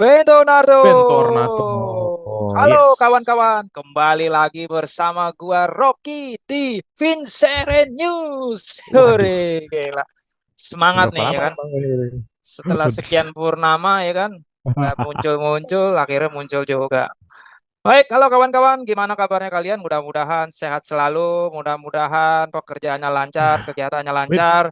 Bentornato. Bentornato. Oh, Halo yes. kawan-kawan, kembali lagi bersama gua Rocky di Vincere News. Waduh, Hore, gila. Semangat berapa nih ya lama kan. emang ini? Setelah sekian purnama ya kan, nggak muncul-muncul, akhirnya muncul juga. Baik, halo kawan-kawan, gimana kabarnya kalian? Mudah-mudahan sehat selalu, mudah-mudahan pekerjaannya lancar, kegiatannya Wait, lancar.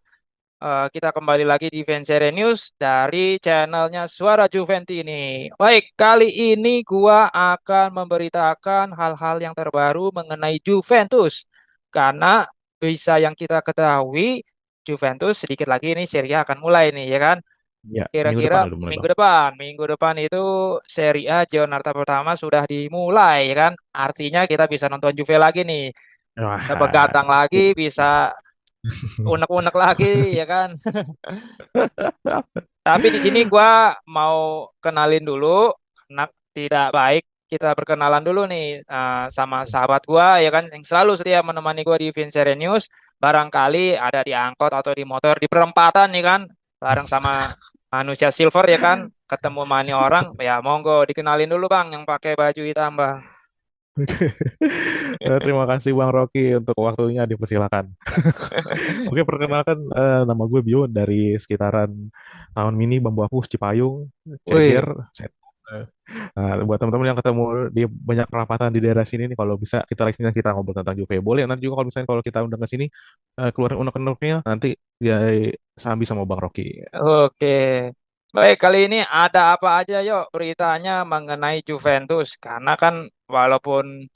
Kita kembali lagi di Vensere News dari channelnya Suara Juventi ini. Baik, kali ini gua akan memberitakan hal-hal yang terbaru mengenai Juventus. Karena bisa yang kita ketahui, Juventus sedikit lagi ini Serie A akan mulai nih, ya kan? ya minggu depan Kira-kira udah mulai bang. minggu depan itu Serie A Giornata pertama sudah dimulai, ya kan? Artinya kita bisa nonton Juve lagi nih. Bisa Wah, begadang lagi, bisa unek-unek lagi, ya kan? Tapi di sini gua mau kenalin dulu, karena tidak baik kita berkenalan dulu nih sama sahabat gua ya kan yang selalu setia menemani gua di Vincere News. Barangkali ada di angkot atau di motor di perempatan nih kan, bareng sama manusia silver ya kan, ketemu mani orang, ya monggo dikenalin dulu Bang yang pakai baju hitam Bang. terima kasih Bang Rocky untuk waktunya dipersilakan. Oke, perkenalkan nama gue Bio dari sekitaran tahun Mini, Bambu Apus, Cipayung, Wih, Ceger. Buat teman-teman yang ketemu di banyak perapatan di daerah sini nih, kalau bisa kita lihat kita ngobrol tentang Juve. Boleh nanti juga kalau misalnya kalau kita undang ke sini, keluarin unek-uneknya nanti ya sambil sama Bang Rocky. oke. Baik, kali ini ada apa aja yuk beritanya mengenai Juventus. Karena kan walaupun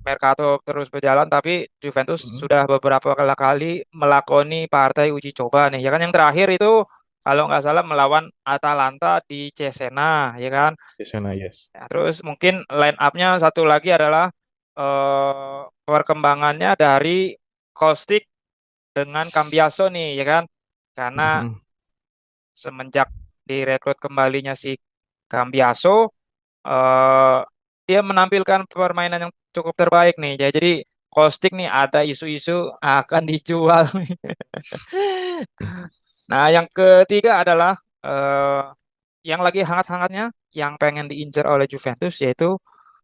Mercato terus berjalan, tapi Juventus Mm-mm. sudah beberapa kali melakoni partai uji coba nih. Ya kan yang terakhir itu kalau nggak salah melawan Atalanta di Cesena, ya kan. Di sana, yes. Ya, terus mungkin line up-nya satu lagi adalah perkembangannya dari Kostic dengan Cambiaso nih, ya kan. Karena Mm-mm. semenjak direkrut kembalinya si Cambiaso, eh dia menampilkan permainan yang cukup terbaik nih. Jadi Kostik nih ada isu-isu akan dijual. Nah, yang ketiga adalah eh, yang lagi hangat-hangatnya yang pengen diincar oleh Juventus yaitu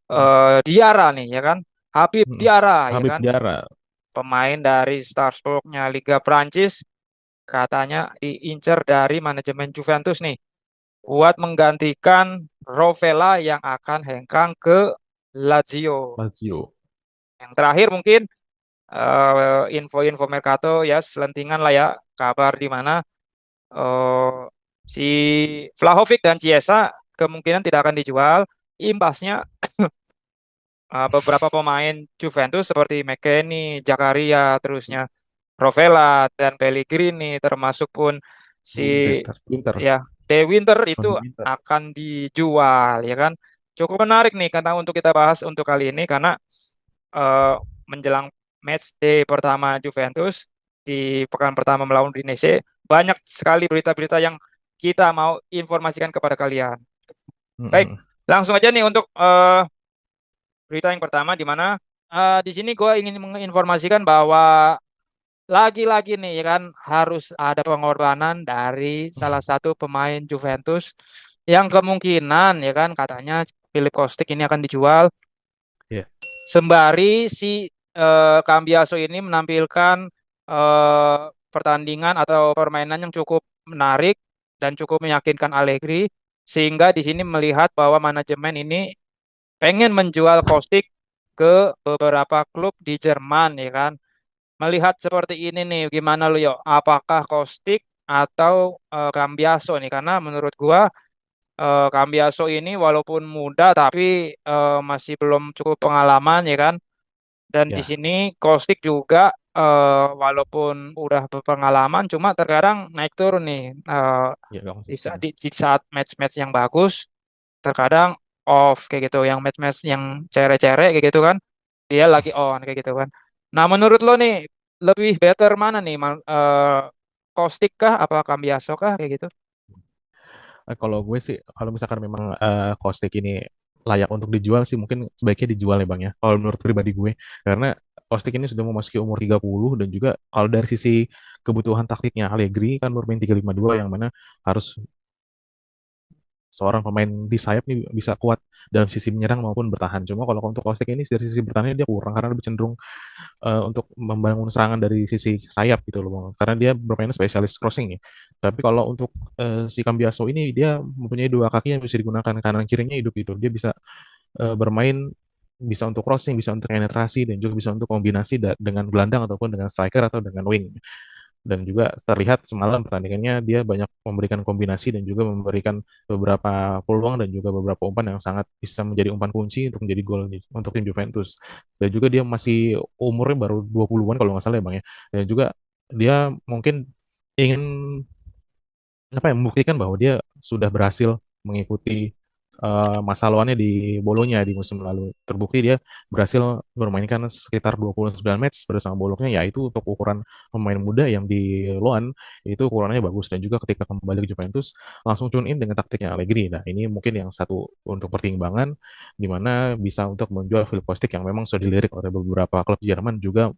Mm. Diarra nih ya kan. Habib Mm. Diarra ya Habib kan. Diarra. Pemain dari Strasbourg-nya Liga Prancis katanya diincar dari manajemen Juventus nih buat menggantikan Rovella yang akan hengkang ke Lazio. Lazio. Yang terakhir mungkin info-info Mercato ya selentingan lah ya kabar di mana eh, si Vlahovic dan Chiesa kemungkinan tidak akan dijual. Imbasnya beberapa pemain Juventus seperti McKennie, Zakaria, terusnya Rovella dan Pellegrini termasuk pun si Winter. ya De Winter itu Tony Winter. akan dijual ya kan. Cukup menarik nih karena untuk kita bahas untuk kali ini karena eh, menjelang match day pertama Juventus di pekan pertama melawan Udinese banyak sekali berita-berita yang kita mau informasikan kepada kalian. Baik, Mm-mm. langsung aja nih untuk berita yang pertama di mana di sini gue ingin menginformasikan bahwa lagi-lagi nih ya kan harus ada pengorbanan dari salah satu pemain Juventus yang kemungkinan ya kan katanya Philip Kostic ini akan dijual Ya, sembari si Cambiaso ini menampilkan pertandingan atau permainan yang cukup menarik dan cukup meyakinkan Allegri sehingga di sini melihat bahwa manajemen ini pengen menjual Kostic ke beberapa klub di Jerman ya kan. Melihat seperti ini nih gimana lu yo? Apakah Kostic atau Cambiaso nih? Karena menurut gua Cambiaso ini walaupun muda tapi masih belum cukup pengalaman ya kan. Dan di ya, sini Kostic juga walaupun udah berpengalaman cuma terkadang naik turun nih. ya gak Di maksud. saat, di saat match-match yang bagus terkadang off kayak gitu. Yang match-match yang cere-cere kayak gitu kan dia lagi on kayak gitu kan. Nah menurut lo nih lebih better mana nih Kostic kah apa Cambiaso kah kayak gitu? Kalau gue sih, kalau misalkan memang Kostik ini layak untuk dijual sih, mungkin sebaiknya dijual ya Bang ya. Kalau menurut pribadi gue, karena Kostik ini sudah memasuki umur 30 dan juga kalau dari sisi kebutuhan taktiknya Allegri kan bermain 3-5-2 yang mana harus seorang pemain di sayap nih bisa kuat dalam sisi menyerang maupun bertahan. Cuma kalau untuk Kostik ini dari sisi bertahannya dia kurang karena lebih cenderung untuk membangun serangan dari sisi sayap gitu loh Bang. Karena dia bermain spesialis crossing ya. Tapi kalau untuk si Cambiaso ini dia mempunyai dua kaki yang bisa digunakan kanan kirinya hidup gitu. Dia bisa bermain bisa untuk crossing, bisa untuk penetrasi dan juga bisa untuk kombinasi dengan gelandang ataupun dengan striker atau dengan wing. Dan juga terlihat semalam pertandingannya dia banyak memberikan kombinasi dan juga memberikan beberapa peluang dan juga beberapa umpan yang sangat bisa menjadi umpan kunci untuk menjadi gol untuk tim Juventus. Dan juga dia masih umurnya baru 20-an kalau nggak salah ya Bang ya. Dan juga dia mungkin ingin apa ya membuktikan bahwa dia sudah berhasil mengikuti masa laluannya di Bolonya di musim lalu. Terbukti dia berhasil bermainkan sekitar 29 match bersama Bologna, yaitu untuk ukuran pemain muda yang di Loan itu ukurannya bagus dan juga ketika kembali ke Juventus langsung tune in dengan taktiknya Allegri. Nah, ini mungkin yang satu untuk pertimbangan di mana bisa untuk menjual Philip Kostic yang memang sudah dilirik oleh beberapa klub Jerman juga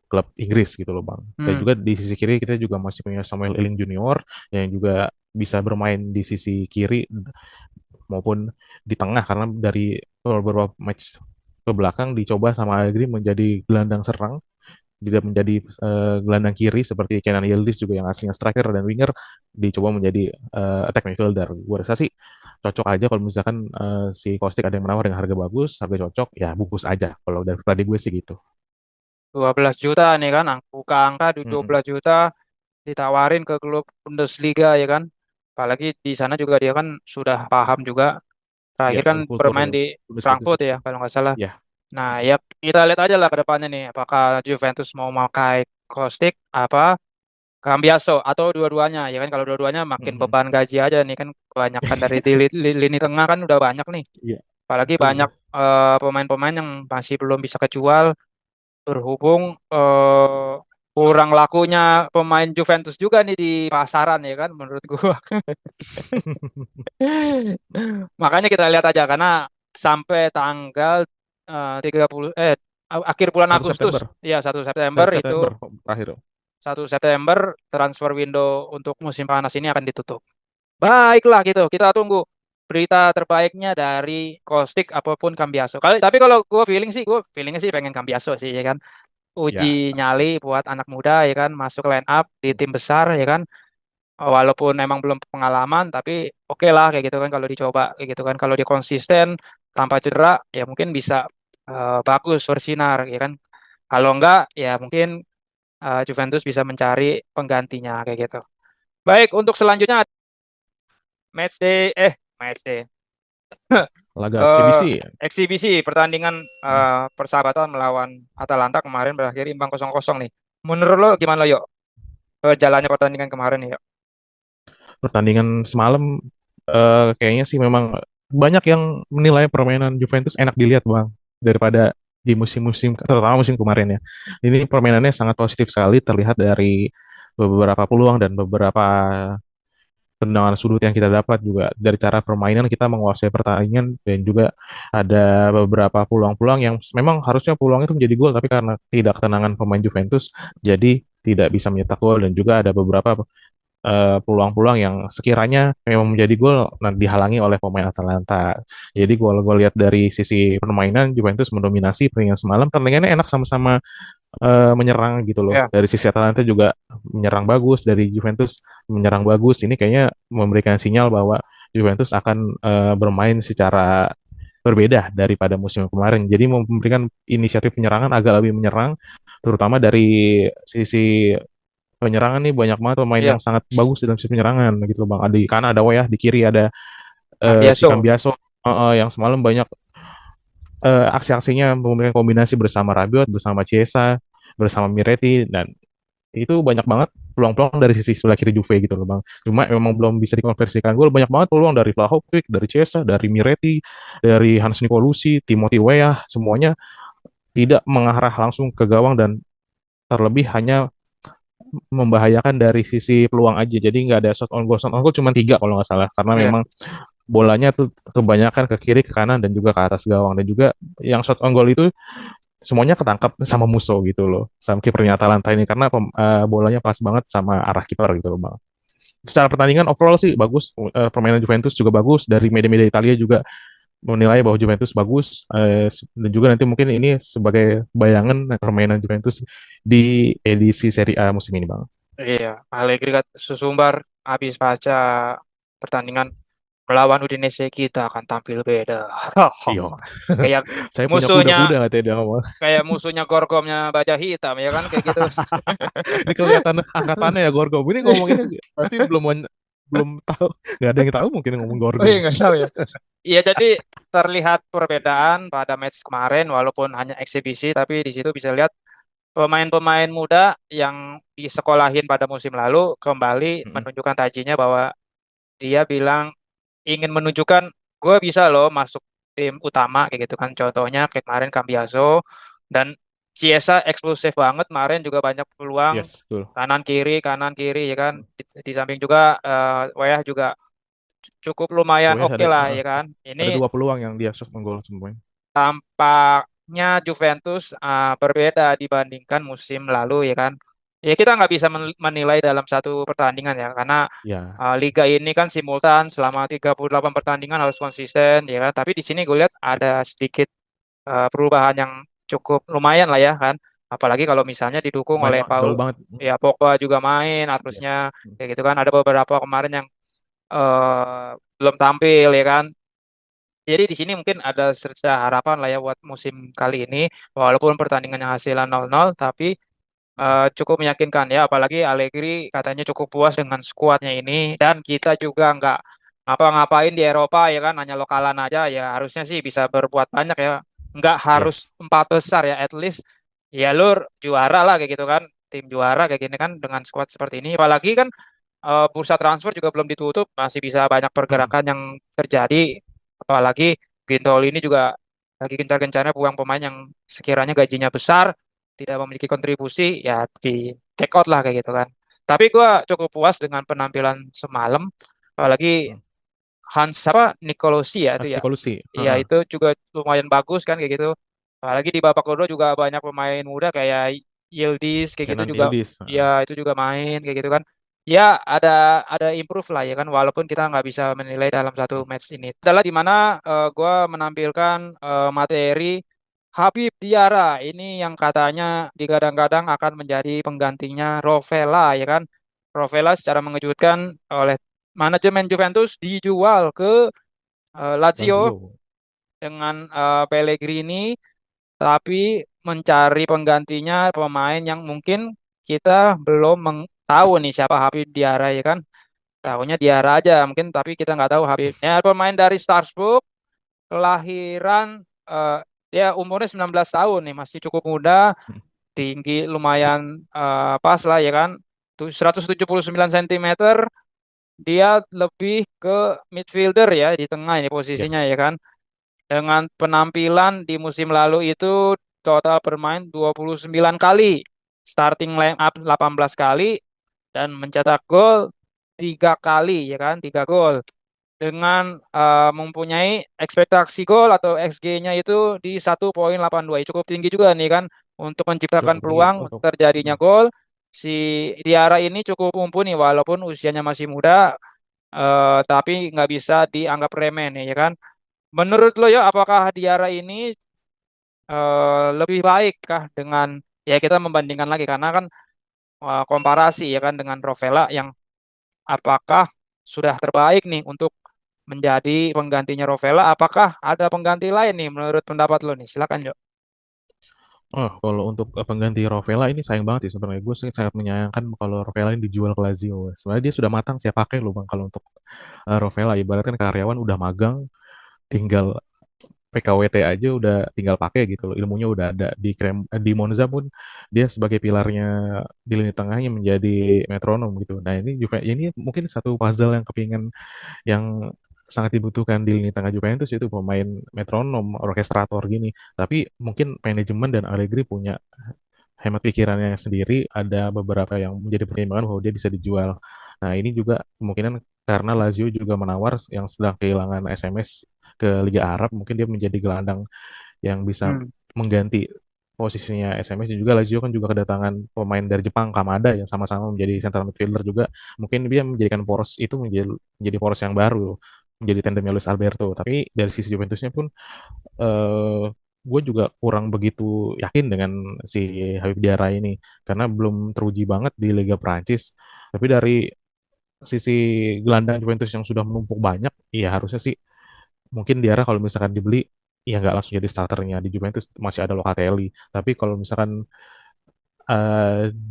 klub Inggris gitu loh Bang. Dan Hmm. juga di sisi kiri kita juga masih punya Samuel Eling Junior yang juga bisa bermain di sisi kiri maupun di tengah karena dari beberapa match ke belakang dicoba sama Allegri menjadi gelandang serang tidak menjadi gelandang kiri seperti Kenan Yildiz juga yang aslinya striker dan winger dicoba menjadi attack midfielder. Gue rasa sih cocok aja kalau misalkan si Kostik ada yang menawar dengan harga bagus, harga cocok, ya bungkus aja. Kalau dari pribadi gue sih gitu. 12 juta nih kan, buka angka di Mm-mm. 12 juta ditawarin ke klub Bundesliga ya kan. Apalagi di sana juga dia kan sudah paham juga. Ya, Terakhir kan kultur bermain di Bundesliga Frankfurt ya gitu. kalau nggak salah. Ya, Nah ya kita lihat aja lah ke depannya nih. Apakah Juventus mau pakai Kostic apa Cambiaso atau dua-duanya ya kan. Kalau dua-duanya makin mhm. beban gaji aja nih kan. Kebanyakan dari di lini tengah kan udah banyak nih. Iya, Apalagi betul. banyak pemain-pemain yang masih belum bisa kejual berhubung kurang lakunya pemain Juventus juga nih di pasaran ya kan menurut gua. Makanya kita lihat aja karena sampai tanggal 30 akhir bulan 1 Agustus September. ya 1 September 1 itu September terakhir. 1 September transfer window untuk musim panas ini akan ditutup. Baiklah gitu, kita tunggu berita terbaiknya dari Kostik apapun Cambiaso. Tapi kalau gue feeling sih, gue feelingnya sih pengen Cambiaso sih ya kan. Ya, Uji nyali buat anak muda ya kan, masuk line up di tim besar ya kan. Walaupun emang belum pengalaman, tapi oke lah kayak gitu kan kalau dicoba kayak gitu kan. Kalau dia konsisten tanpa cedera, ya mungkin bisa bagus bersinar ya kan. Kalau enggak, ya mungkin Juventus bisa mencari penggantinya kayak gitu. Baik, untuk selanjutnya match day. laga eh eksibisi. Eksibisi pertandingan persahabatan melawan Atalanta kemarin berakhir imbang 0-0 nih. Menurut lo gimana yuk jalannya pertandingan kemarin nih yuk? Pertandingan semalam kayaknya sih memang banyak yang menilai permainan Juventus enak dilihat Bang daripada di musim-musim terutama musim kemarin ya. Ini permainannya sangat positif sekali terlihat dari beberapa peluang dan beberapa tendangan sudut yang kita dapat juga dari cara permainan kita menguasai pertandingan dan juga ada beberapa peluang-peluang yang memang harusnya peluang itu menjadi gol tapi karena tidak ketenangan pemain Juventus jadi tidak bisa mencetak gol dan juga ada beberapa peluang-peluang yang sekiranya memang menjadi gol nah, dihalangi oleh pemain Atalanta. Jadi gol-gol lihat dari sisi permainan Juventus mendominasi pertandingan semalam. Pertandingannya enak sama-sama menyerang gitu loh. Ya, Dari sisi Atalanta juga menyerang bagus, dari Juventus menyerang bagus. Ini kayaknya memberikan sinyal bahwa Juventus akan bermain secara berbeda daripada musim kemarin. Jadi memberikan inisiatif penyerangan agak lebih menyerang, terutama dari sisi penyerangan nih banyak banget pemain iya, yang sangat bagus dalam sisi penyerangan gitu loh Bang. Di kanan ada Weah, di kiri ada si Cambiaso. Cambiaso yang semalam banyak aksi-aksinya memberikan kombinasi bersama Rabiot, bersama Chiesa, bersama Miretti dan itu banyak banget peluang-peluang dari sisi sebelah kiri Juve gitu loh Bang. Cuma memang belum bisa dikonversikan gol. Banyak banget peluang dari Vlahovic, dari Chiesa, dari Miretti, dari Hans Nicolucci, Timothy Weah, semuanya tidak mengarah langsung ke gawang dan terlebih hanya membahayakan dari sisi peluang aja. Jadi nggak ada shot on goal cuma tiga kalau nggak salah. Karena Iya. memang bolanya tuh kebanyakan ke kiri, ke kanan, dan juga ke atas gawang. Dan juga yang shot on goal itu semuanya ketangkap sama Musso gitu loh. Sama kipernya Atalanta ini. Karena bolanya pas banget sama arah kiper gitu loh Bang. secara pertandingan overall sih bagus. Permainan Juventus juga bagus. Dari media-media Italia juga menilai bahwa Juventus bagus. Dan juga nanti mungkin ini sebagai bayangan permainan Juventus di edisi Serie A musim ini, Bang. Iya, Allegri kan sesumbar habis baca pertandingan melawan Udinese kita akan tampil beda. Iya. Kayak Saya punya musuhnya kuda-kuda katanya dia ngomong. kayak musuhnya Gorgomnya Baja Hitam ya kan kayak gitu. Ini kelihatan angkatannya ya Gorgom. Ini ngomonginnya pasti belum tahu. Nggak ada yang tahu mungkin ngomong Oh iya Gorgom. nggak tahu ya. Iya jadi terlihat perbedaan pada match kemarin walaupun hanya eksibisi tapi di situ bisa lihat pemain-pemain muda yang disekolahin pada musim lalu kembali Mm-mm. menunjukkan tajinya bahwa dia bilang ingin menunjukkan gue bisa loh masuk tim utama kayak gitu kan. Contohnya kayak kemarin Cambiaso dan Chiesa eksklusif banget kemarin juga banyak peluang Yes, betul. kanan kiri ya kan. Di samping juga Wayah juga cukup lumayan Pokoknya oke lah ya kan. ada Ini dua peluang yang dia shoot menggol semuanya. tampaknya Juventus berbeda dibandingkan musim lalu ya kan. Ya kita nggak bisa menilai dalam satu pertandingan ya karena Ya, liga ini kan simultan selama 38 pertandingan harus konsisten ya kan. Tapi di sini gue lihat ada sedikit perubahan yang cukup lumayan lah ya kan. Apalagi kalau misalnya didukung lumayan oleh banget, Paul jauh banget. ya Pogba juga main harusnya Yes. kayak gitu kan. Ada beberapa kemarin yang belum tampil ya kan. Jadi di sini mungkin ada serta harapan lah ya buat musim kali ini. Walaupun pertandingannya hasilnya 0-0, tapi cukup meyakinkan ya. Apalagi Allegri katanya cukup puas dengan skuadnya ini. Dan kita juga nggak ngapa-ngapain di Eropa ya kan, hanya lokalan aja ya. Harusnya sih bisa berbuat banyak ya. Nggak harus Yes. empat besar ya, at least ya lur juara lah kayak gitu kan. Tim juara kayak gini kan dengan skuad seperti ini. Apalagi kan bursa transfer juga belum ditutup, masih bisa banyak Mm. pergerakan yang terjadi. Apalagi Gintol ini juga lagi gencar-gencarnya buang pemain yang sekiranya gajinya besar, tidak memiliki kontribusi, ya di take out lah kayak gitu kan. Tapi gue cukup puas dengan penampilan semalam, apalagi Mm. Hans apa Nicolosi ya itu Hans ya. Nicolosi. Iya Heeh. itu juga lumayan bagus kan kayak gitu. Apalagi di babak kedua juga banyak pemain muda kayak Yildiz kayak gitu Kenan juga. Yildiz. Heeh. Ya itu juga main kayak gitu kan. Ya ada improve lah ya kan walaupun kita nggak bisa menilai dalam satu match ini. Adalah di mana gue menampilkan materi Habib Diarra ini yang katanya digadang-gadang akan menjadi penggantinya Rovella ya kan. Rovella secara mengejutkan oleh manajemen Juventus dijual ke Lazio Lazio. dengan Pellegrini, tapi mencari penggantinya pemain yang mungkin kita belum tahu nih siapa Habib Diarra ya kan. Tahunya Diarra aja mungkin, tapi kita nggak tahu Habibnya. Pemain dari Strasbourg, kelahiran dia umurnya 19 tahun nih, masih cukup muda, Mm. tinggi lumayan pas lah ya kan. 179 cm. Dia lebih ke midfielder ya di tengah ini posisinya Yes. ya kan. Dengan penampilan di musim lalu itu total bermain 29 kali, starting line up 18 kali dan mencetak gol 3 kali ya kan, 3 gol. Dengan mempunyai ekspektasi gol atau XG-nya itu di 1,82. Cukup tinggi juga nih kan untuk menciptakan Cukup tinggi peluang untuk terjadinya gol. Si Diarra ini cukup mumpuni walaupun usianya masih muda, tapi nggak bisa dianggap remeh nih ya kan. Menurut lo ya, apakah Diarra ini lebih baik kah dengan ya kita membandingkan lagi karena kan komparasi ya kan dengan Rovella yang apakah sudah terbaik nih untuk menjadi penggantinya Rovella? Apakah ada pengganti lain nih menurut pendapat lo nih? Silakan Jo. Oh, kalau untuk pengganti Rovella ini sayang banget sih sebenarnya. Gue sih sangat menyayangkan kalau Rovella ini dijual ke Lazio. Sebenarnya dia sudah matang siap pakai loh bang. Kalau untuk Rovella, ibaratkan karyawan udah magang, tinggal PKWT aja udah tinggal pakai gitu loh. Ilmunya udah ada di Monza pun dia sebagai pilarnya di lini tengahnya menjadi metronom gitu. Nah ini mungkin satu puzzle yang kepingin yang sangat dibutuhkan di lini tengah Juventus itu pemain metronom, orkestrator gini. Tapi mungkin manajemen dan Allegri punya hemat pikirannya sendiri, ada beberapa yang menjadi pertimbangan bahwa dia bisa dijual. Nah, ini juga kemungkinan karena Lazio juga menawar yang sedang kehilangan SMS ke Liga Arab, mungkin dia menjadi gelandang yang bisa Hmm. mengganti. posisinya SMS dan juga Lazio kan juga kedatangan pemain dari Jepang Kamada yang sama-sama menjadi central midfielder juga. Mungkin dia menjadikan poros itu menjadi poros yang baru, menjadi tandemnya Luis Alberto. Tapi dari sisi Juventusnya pun eh gue juga kurang begitu yakin dengan si Habib Diarra ini karena belum teruji banget di Liga Prancis. Tapi dari sisi gelandang Juventus yang sudah menumpuk banyak, ya harusnya sih mungkin Diarra kalau misalkan dibeli ya nggak langsung jadi starternya di Juventus masih ada Locatelli. Tapi kalau misalkan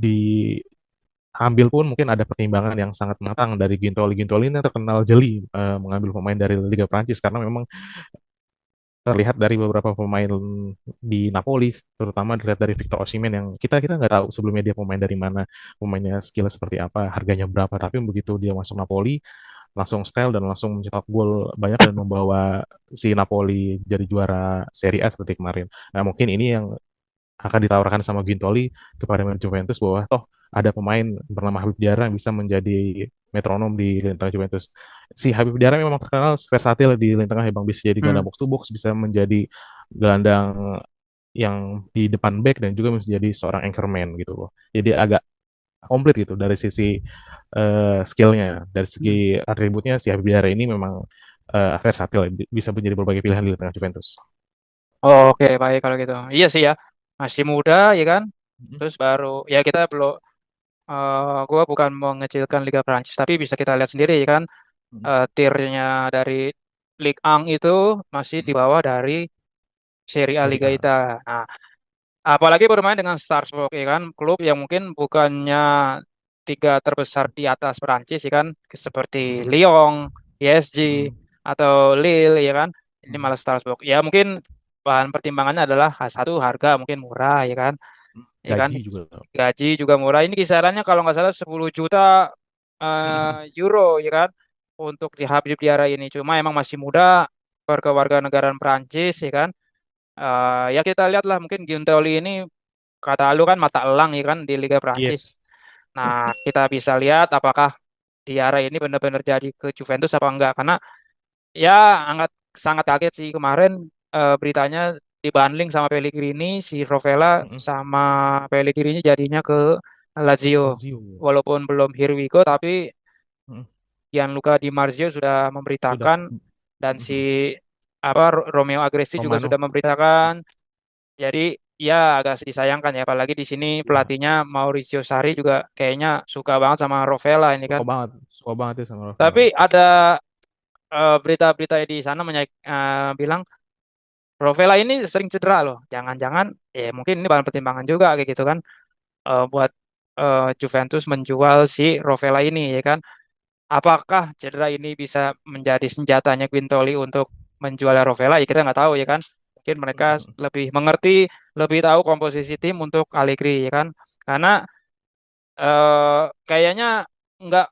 diambil pun mungkin ada pertimbangan yang sangat matang dari Gintoli. Gintoli ini terkenal jeli mengambil pemain dari Liga Prancis karena memang terlihat dari beberapa pemain di Napoli, terutama dilihat dari Victor Osimhen yang kita kita nggak tahu sebelumnya dia pemain dari mana, pemainnya skill seperti apa, harganya berapa. Tapi begitu dia masuk Napoli, langsung style dan langsung mencetak gol banyak dan membawa si Napoli jadi juara Serie A seperti kemarin. Nah mungkin ini yang akan ditawarkan sama Gintoli kepada manajemen Juventus bahwa toh ada pemain bernama Habib Diarra yang bisa menjadi metronom di lini tengah Juventus. Si Habib Diarra memang terkenal versatil di lini tengah, bang, bisa jadi Hmm. gelandang box to box, bisa menjadi gelandang yang di depan back dan juga bisa jadi seorang anchorman gitu loh. Jadi agak komplit gitu dari sisi skillnya, dari Hmm. segi atributnya si Habib Diarra ini memang versatil, bisa menjadi berbagai pilihan di tengah Juventus. Oh, oke, baik kalau gitu. Iya sih ya, masih muda ya kan. Mhm. Terus baru ya kita belum. Gua bukan mengecilkan Liga Prancis, tapi bisa kita lihat sendiri ya kan. Mhm. Tiernya dari Ligue 1 itu masih di Mhm. bawah dari Serie A Serie Liga A. Italia. Nah, apalagi bermain dengan Strasbourg ya kan, klub yang mungkin bukannya tiga terbesar di atas Prancis ya kan, seperti Mhm. Lyon, PSG Mhm. atau Lille ya kan. Ini Mhm. malah Strasbourg. Ya mungkin bahan pertimbangannya adalah satu harga mungkin murah ya kan. Gaji juga. Gaji juga murah. Ini kisarannya kalau nggak salah 10 juta euro ya kan untuk di Habib Diarra ini. Cuma emang masih muda, warga Prancis ya kan. Ya kita lihatlah mungkin Giuntoli ini kata lu kan mata elang ya kan di Liga Prancis. Yes. Nah, kita bisa lihat apakah Diarra ini benar-benar jadi ke Juventus apa enggak karena ya sangat kaget sih kemarin beritanya dibanding sama Pellegrini si Rovella Mm-mm. sama Pellegrini jadinya ke Lazio. Lazio. Walaupun belum here we go tapi Mm. Gianluca Di Marzio sudah Sudah. memberitakan dan si Mm-mm. Romeo Agresti juga sudah Romano. memberitakan. Jadi ya agak disayangkan ya apalagi di sini Ya, pelatihnya Maurizio Sarri juga kayaknya suka banget sama Rovella ini kan. suka banget ya sama Rafael. Tapi ada berita-berita di sana bilang Rovella ini sering cedera loh. Jangan-jangan ya mungkin ini bahan pertimbangan juga kayak gitu kan buat Juventus menjual si Rovella ini ya kan. Apakah cedera ini bisa menjadi senjatanya Quintoli untuk menjual Rovella? Ya kita nggak tahu ya kan. Mungkin mereka Mm-mm. lebih mengerti, lebih tahu komposisi tim untuk Allegri ya kan. Karena kayaknya nggak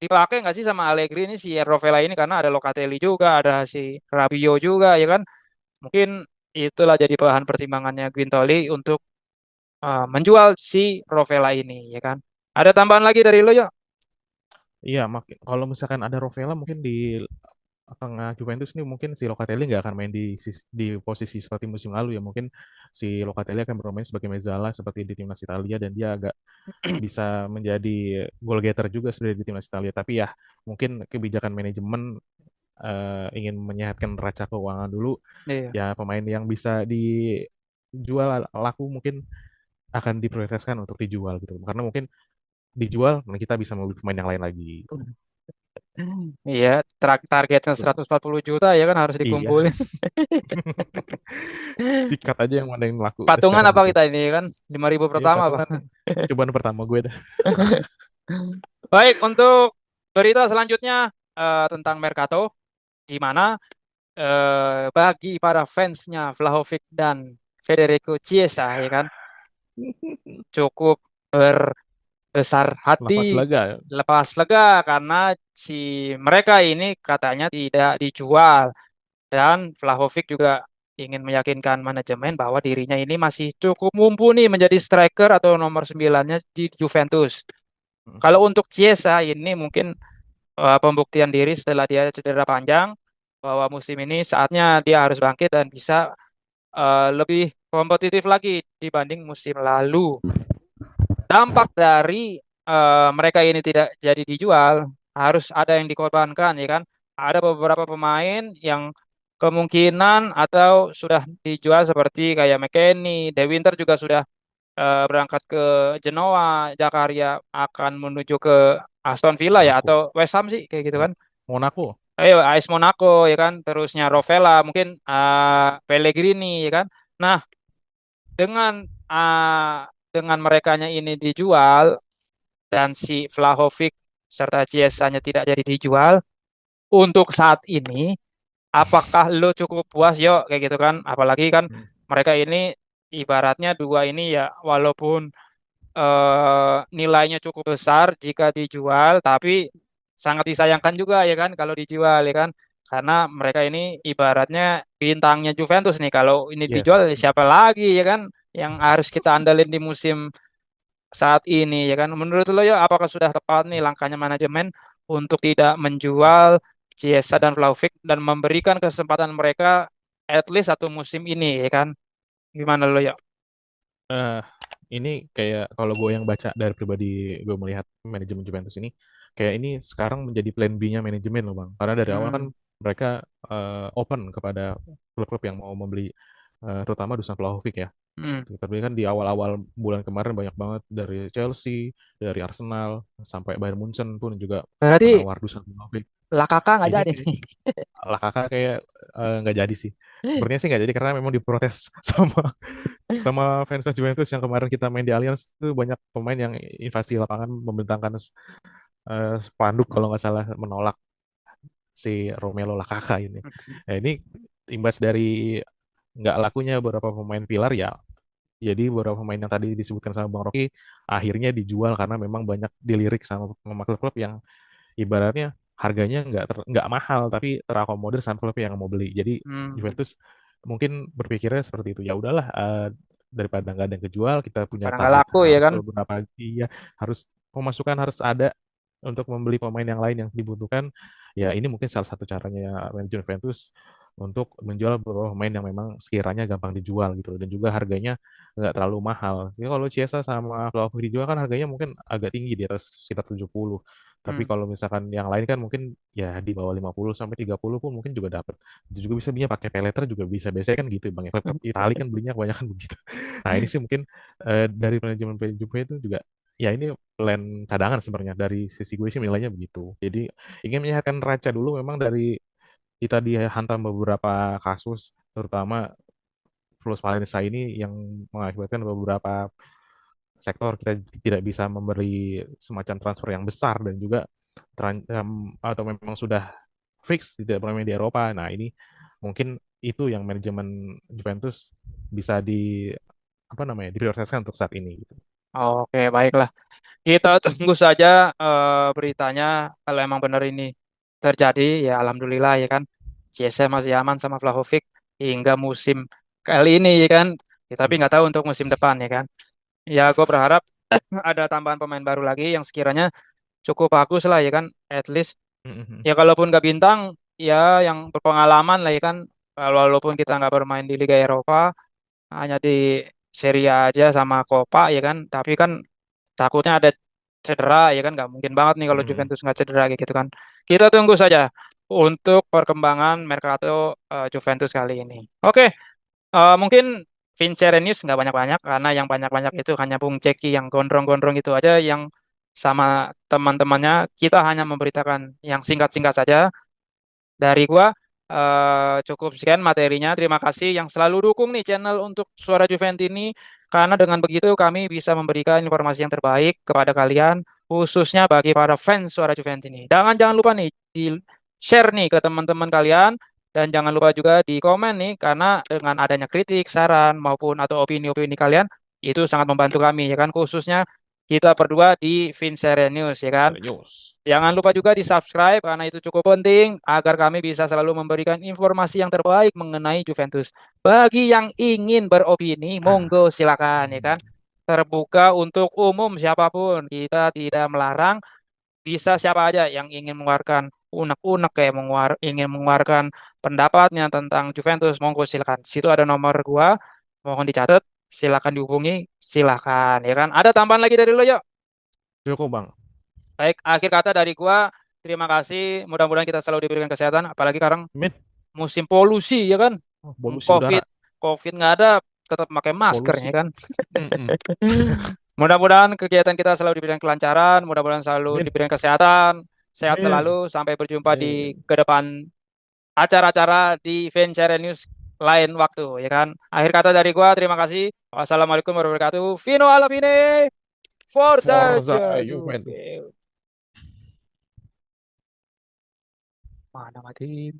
dipakai nggak sih sama Allegri ini si Rovella ini karena ada Locatelli juga, ada si Rabiot juga ya kan. Mungkin itulah jadi bahan pertimbangannya Quintoli untuk menjual si Rovella ini ya kan. Ada tambahan lagi dari lo ya? Iya, kalau misalkan ada Rovella mungkin di tengah Juventus nih mungkin si Locatelli nggak akan main di posisi seperti musim lalu ya. Mungkin si Locatelli akan bermain sebagai mezala seperti di timnas Italia dan dia agak bisa menjadi goal getter juga sebenarnya di timnas Italia. Tapi ya mungkin kebijakan manajemen ingin menyehatkan neraca keuangan dulu, Iya. ya pemain yang bisa dijual laku mungkin akan diprioritaskan untuk dijual gitu. Karena mungkin dijual, nah kita bisa membeli pemain yang lain lagi. Iya, targetnya 140 juta ya kan harus Iya, dikumpulin. sikat aja yang mana yang laku Patungan sekarang apa gitu. kita ini kan 5.000 Iya, pertama Pak. patungan cobaan pertama gue dah. Baik, untuk berita selanjutnya tentang Mercato di mana bagi para fansnya Vlahovic dan Federico Chiesa ya kan cukup berbesar Lepas hati lega. lepas lega karena si mereka ini katanya tidak dijual dan Vlahovic juga ingin meyakinkan manajemen bahwa dirinya ini masih cukup mumpuni menjadi striker atau nomor 9-nya di Juventus. Kalau untuk Chiesa ini mungkin pembuktian diri setelah dia cedera panjang bahwa musim ini saatnya dia harus bangkit dan bisa lebih kompetitif lagi dibanding musim lalu. Dampak dari mereka ini tidak jadi dijual, harus ada yang dikorbankan, ya kan? Ada beberapa pemain yang kemungkinan atau sudah dijual seperti kayak McKennie, De Winter juga sudah berangkat ke Genoa, Zakaria akan menuju ke Aston Villa ya Monaco. atau West Ham sih kayak gitu kan. Monaco. Ayo AS Monaco ya kan, terusnya Rovella, mungkin Pellegrini ya kan. Nah, dengan dengan merekanya ini dijual dan si Vlahovic serta Chiesa-nya tidak jadi dijual untuk saat ini, apakah lo cukup puas yo kayak gitu kan? Apalagi kan Hmm. mereka ini ibaratnya dua ini ya walaupun nilainya cukup besar jika dijual, tapi sangat disayangkan juga ya kan kalau dijual ya kan, karena mereka ini ibaratnya bintangnya Juventus nih. Kalau ini Yes. dijual siapa lagi ya kan yang harus kita andalin di musim saat ini ya kan? Menurut lo ya apakah sudah tepat nih langkahnya manajemen untuk tidak menjual Chiesa dan Vlahovic dan memberikan kesempatan mereka at least satu musim ini ya kan? Gimana lo ya? Eh, ini kayak kalau gue yang baca dari pribadi gue melihat manajemen Juventus ini, kayak ini sekarang menjadi plan B-nya manajemen loh bang. Karena dari awal kan Hmm. mereka open kepada klub-klub yang mau membeli, terutama Dusan Vlahovic ya. Hmm. Tapi kan di awal-awal bulan kemarin banyak banget dari Chelsea, dari Arsenal, sampai Bayern Munchen pun juga Berarti menawar Dusan Vlahovic. lah kakak nggak Ini jadi kayak nih. lah kakak kayak nggak jadi sih. Sepertinya sih nggak jadi karena memang diprotes sama sama fans-fans Juventus yang kemarin kita main di Allianz itu banyak pemain yang invasi lapangan membentangkan spanduk kalau nggak salah menolak si Romelu Lukaku ini. Nah, ini imbas dari nggak lakunya beberapa pemain pilar ya. Jadi beberapa pemain yang tadi disebutkan sama Bang Rocky akhirnya dijual karena memang banyak dilirik sama klub-klub yang ibaratnya harganya nggak mahal tapi terakomodir sama klub yang mau beli. Jadi Hmm. Juventus mungkin berpikirnya seperti itu. Ya udahlah, daripada nggak ada yang kejual, kita punya Pada nggak target laku ya kan? transfer berapa dia harus pemasukan harus ada untuk membeli pemain yang lain yang dibutuhkan. Ya ini mungkin salah satu caranya manajemen Juventus untuk menjual beberapa pemain yang memang sekiranya gampang dijual gitu dan juga harganya nggak terlalu mahal. Jadi kalau Chiesa sama Vlahovic dijual kan harganya mungkin agak tinggi di atas sekitar 70. Tapi Hmm. kalau misalkan yang lain kan mungkin ya di bawah 50 sampai 30 pun mungkin juga dapat. Itu juga bisa belinya pakai pay later juga bisa. Biasanya kan gitu Bang. Ya. Klub Itali kan belinya kebanyakan begitu. Nah, ini sih mungkin dari manajemen Juve itu juga ya ini plan cadangan sebenarnya dari sisi gue sih nilainya begitu. Jadi ingin menyehatkan raca dulu memang dari kita dihantam beberapa kasus terutama Flus Valencia ini yang mengakibatkan beberapa sektor kita tidak bisa memberi semacam transfer yang besar dan juga atau memang sudah fix tidak bermain di Eropa. Nah, ini mungkin itu yang manajemen Juventus bisa di apa namanya diprioritaskan untuk saat ini gitu. Oke, baiklah. Kita tunggu saja beritanya. Kalau emang benar ini terjadi, ya alhamdulillah ya kan. CSM masih aman sama Vlahovic hingga musim kali ini ya kan. Ya, tapi Hmm. nggak tahu untuk musim depan ya kan. Ya, gue berharap ada tambahan pemain baru lagi yang sekiranya cukup bagus lah ya kan. At least Mhm. ya kalaupun nggak bintang, ya yang berpengalaman lah ya kan. Walaupun kita nggak bermain di Liga Eropa, hanya di Serie A aja sama Copa ya kan. Tapi kan takutnya ada cedera ya kan, nggak mungkin banget nih kalau Mhm. Juventus nggak cedera kayak gitu kan. Kita tunggu saja untuk perkembangan Mercato Juventus kali ini. Oke, mungkin Vincerenius nggak banyak-banyak karena yang banyak-banyak itu hanya Bung Ceki yang gondrong-gondrong itu aja yang sama teman-temannya. Kita hanya memberitakan yang singkat-singkat saja dari gua. Cukup sekian materinya. Terima kasih yang selalu dukung nih channel untuk Suara Juventus ini. Karena dengan begitu kami bisa memberikan informasi yang terbaik kepada kalian, khususnya bagi para fans Suara Juventus ini. Jangan lupa nih di share nih ke teman-teman kalian dan jangan lupa juga di komen nih karena dengan adanya kritik, saran maupun atau opini-opini kalian itu sangat membantu kami ya kan, khususnya kita berdua di Vincere News ya kan. Serius. Jangan lupa juga di subscribe karena itu cukup penting agar kami bisa selalu memberikan informasi yang terbaik mengenai Juventus. Bagi yang ingin beropini, Ah. monggo silakan ya kan. Mhm. Terbuka untuk umum siapapun. Kita tidak melarang, bisa siapa aja yang ingin mengeluarkan unek-unek kayak ingin mengeluarkan pendapatnya tentang Juventus, monggo silakan. Situ ada nomor gua. mohon dicatat, silakan dihubungi, silakan ya kan. Ada tambahan lagi dari lo, yuk? Cukup bang. Baik, akhir kata dari gua, terima kasih. Mudah-mudahan kita selalu diberikan kesehatan, apalagi sekarang Min, musim polusi ya kan. polusi COVID, udara, COVID nggak ada, tetap pakai masker polusi. ya kan. Mm-mm. Mudah-mudahan kegiatan kita selalu diberikan kelancaran, mudah-mudahan selalu Min, diberikan kesehatan, sehat min, selalu. Sampai berjumpa di min. ke depan acara-acara di Vincere News lain waktu, ya kan. Akhir kata dari gua, terima kasih. Wassalamualaikum warahmatullahi wabarakatuh. Vino alla fine, Forza Forza Juventus. Juve. Mana mati?